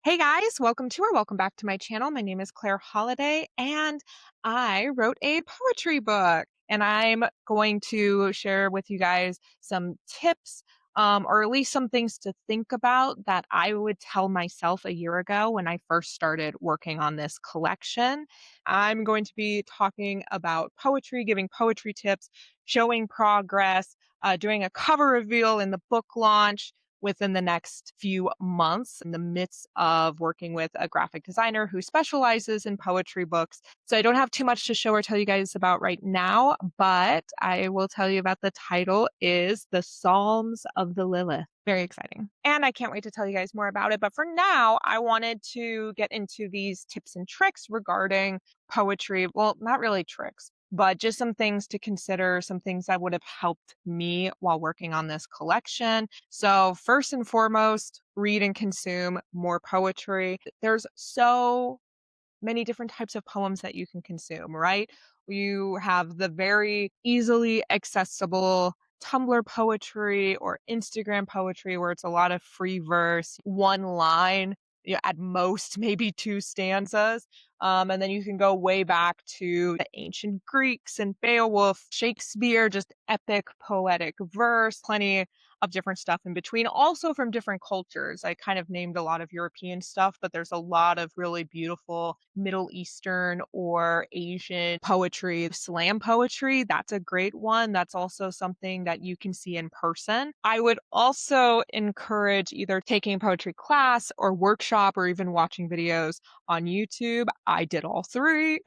Hey guys, welcome back to my channel. My name is Claire Holliday, and I wrote a poetry book. And I'm going to share with you guys some tips, or at least some things to think about that I would tell myself a year ago when I first started working on this collection. I'm going to be talking about poetry, giving poetry tips, showing progress, doing a cover reveal in the book launch within the next few months in the midst of working with a graphic designer who specializes in poetry books. So I don't have too much to show or tell you guys about right now, but I will tell you about the title is The Psalms of the Lilith. Very exciting. And I can't wait to tell you guys more about it. But for now, I wanted to get into these tips and tricks regarding poetry. Well, not really tricks, but just some things to consider, some things that would have helped me while working on this collection. So, first and foremost, read and consume more poetry. There's so many different types of poems that you can consume, right? You have the very easily accessible Tumblr poetry or Instagram poetry where it's a lot of free verse, one line, at most maybe two stanzas. And then you can go way back to the ancient Greeks and Beowulf, Shakespeare, just epic poetic verse, plenty of different stuff in between, also from different cultures. I kind of named a lot of European stuff, but there's a lot of really beautiful Middle Eastern or Asian poetry. Slam poetry, that's a great one. That's also something that you can see in person. I would also encourage either taking a poetry class or workshop or even watching videos on YouTube. I did all three,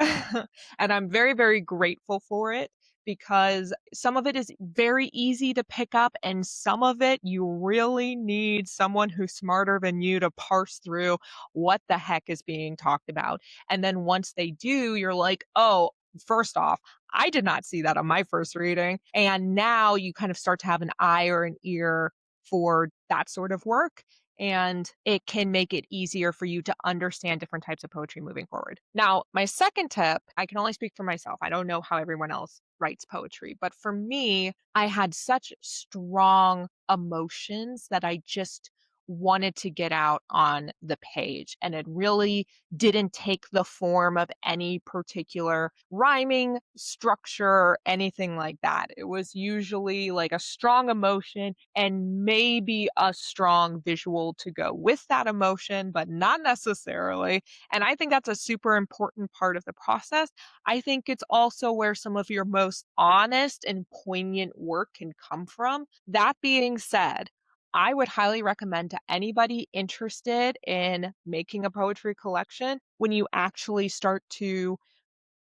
and I'm very, very grateful for it because some of it is very easy to pick up, and some of it you really need someone who's smarter than you to parse through what the heck is being talked about. And then once they do, you're like, oh, first off, I did not see that on my first reading. And now you kind of start to have an eye or an ear for that sort of work. And it can make it easier for you to understand different types of poetry moving forward. Now, my second tip, I can only speak for myself. I don't know how everyone else writes poetry, but for me, I had such strong emotions that I just wanted to get out on the page. And it really didn't take the form of any particular rhyming structure, anything like that. It was usually like a strong emotion and maybe a strong visual to go with that emotion, but not necessarily. And I think that's a super important part of the process. I think it's also where some of your most honest and poignant work can come from. That being said, I would highly recommend to anybody interested in making a poetry collection when you actually start to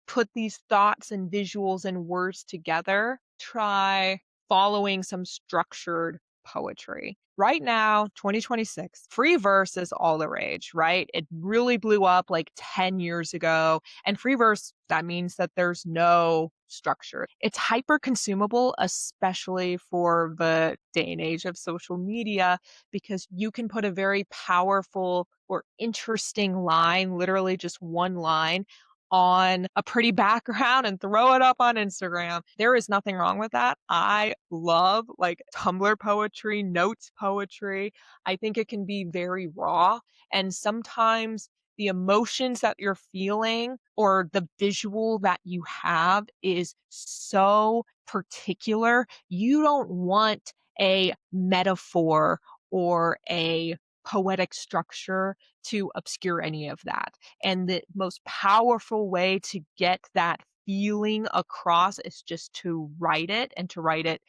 put these thoughts and visuals and words together, try following some structured poetry. Right now, 2026, free verse is all the rage, right? It really blew up like 10 years ago. And free verse, that means that there's no structure. It's hyper consumable, especially for the day and age of social media, because you can put a very powerful or interesting line, literally just one line, on a pretty background and throw it up on Instagram. There is nothing wrong with that. I love like Tumblr poetry, notes poetry. I think it can be very raw. And sometimes the emotions that you're feeling or the visual that you have is so particular. You don't want a metaphor or a poetic structure to obscure any of that. And the most powerful way to get that feeling across is just to write it and to write it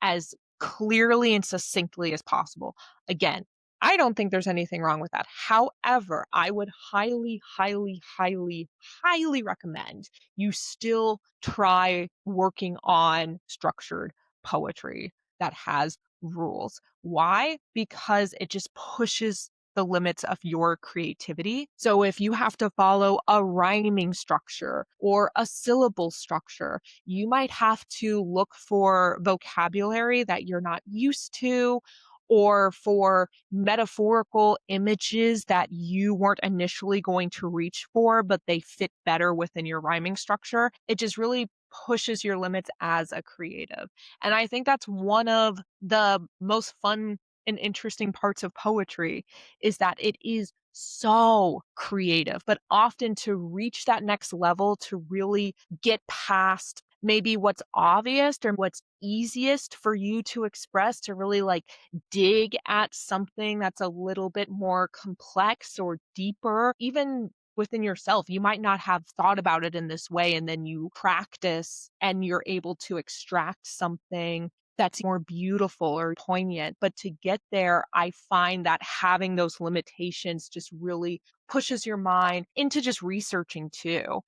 as clearly and succinctly as possible. Again, I don't think there's anything wrong with that. However, I would highly, highly, highly, highly recommend you still try working on structured poetry that has rules. Why? Because it just pushes the limits of your creativity. So if you have to follow a rhyming structure or a syllable structure, you might have to look for vocabulary that you're not used to or for metaphorical images that you weren't initially going to reach for, but they fit better within your rhyming structure. It just really pushes your limits as a creative. And I think that's one of the most fun and interesting parts of poetry is that it is so creative, but often to reach that next level, to really get past maybe what's obvious or what's easiest for you to express, to really like dig at something that's a little bit more complex or deeper, even within yourself. You might not have thought about it in this way, and then you practice and you're able to extract something that's more beautiful or poignant. But to get there, I find that having those limitations just really pushes your mind into just researching too.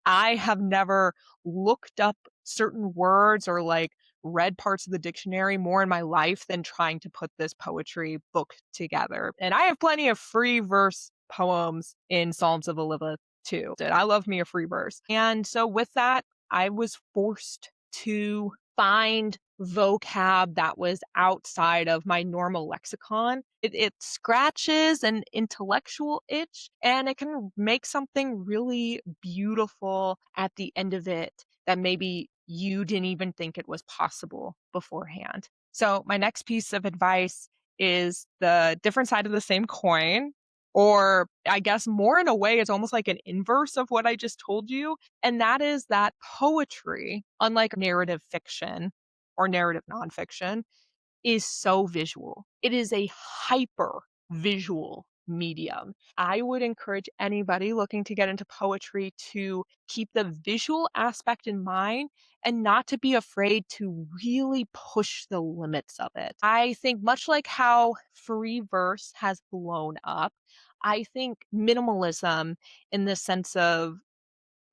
I have never looked up certain words or like read parts of the dictionary more in my life than trying to put this poetry book together. And I have plenty of free verse poems in Psalms of the Lilith too. I love me a free verse. And so with that, I was forced to find vocab that was outside of my normal lexicon. It scratches an intellectual itch, and it can make something really beautiful at the end of it that maybe you didn't even think it was possible beforehand. So, my next piece of advice is the different side of the same coin, or I guess more in a way, it's almost like an inverse of what I just told you. And that is that poetry, unlike narrative fiction or narrative nonfiction, is so visual. It is a hyper visual medium. I would encourage anybody looking to get into poetry to keep the visual aspect in mind and not to be afraid to really push the limits of it. I think, much like how free verse has blown up, I think minimalism, in the sense of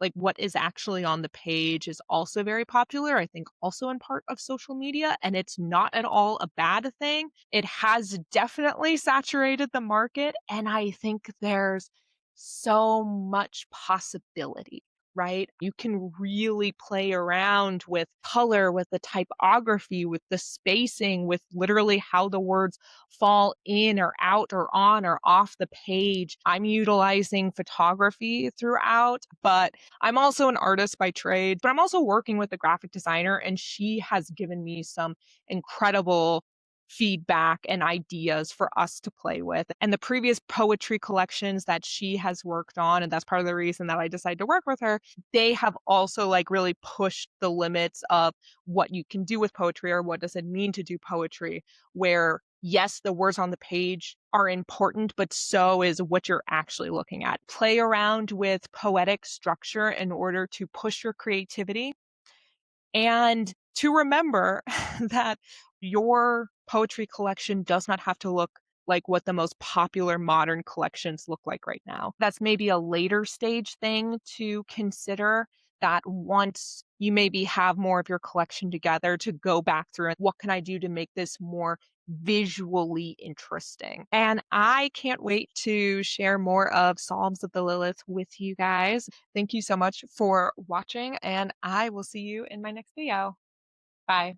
like what is actually on the page, is also very popular. I think also in part of social media, and it's not at all a bad thing. It has definitely saturated the market, and I think there's so much possibility. Right? You can really play around with color, with the typography, with the spacing, with literally how the words fall in or out or on or off the page. I'm utilizing photography throughout, but I'm also an artist by trade, but I'm also working with a graphic designer, and she has given me some incredible feedback and ideas for us to play with. And the previous poetry collections that she has worked on, and that's part of the reason that I decided to work with her, they have also like really pushed the limits of what you can do with poetry, or what does it mean to do poetry, where yes, the words on the page are important, but so is what you're actually looking at. Play around with poetic structure in order to push your creativity, and to remember that your poetry collection does not have to look like what the most popular modern collections look like right now. That's maybe a later stage thing to consider, that once you maybe have more of your collection together, to go back through and what can I do to make this more visually interesting. And I can't wait to share more of Psalms of the Lilith with you guys. Thank you so much for watching, and I will see you in my next video. Bye.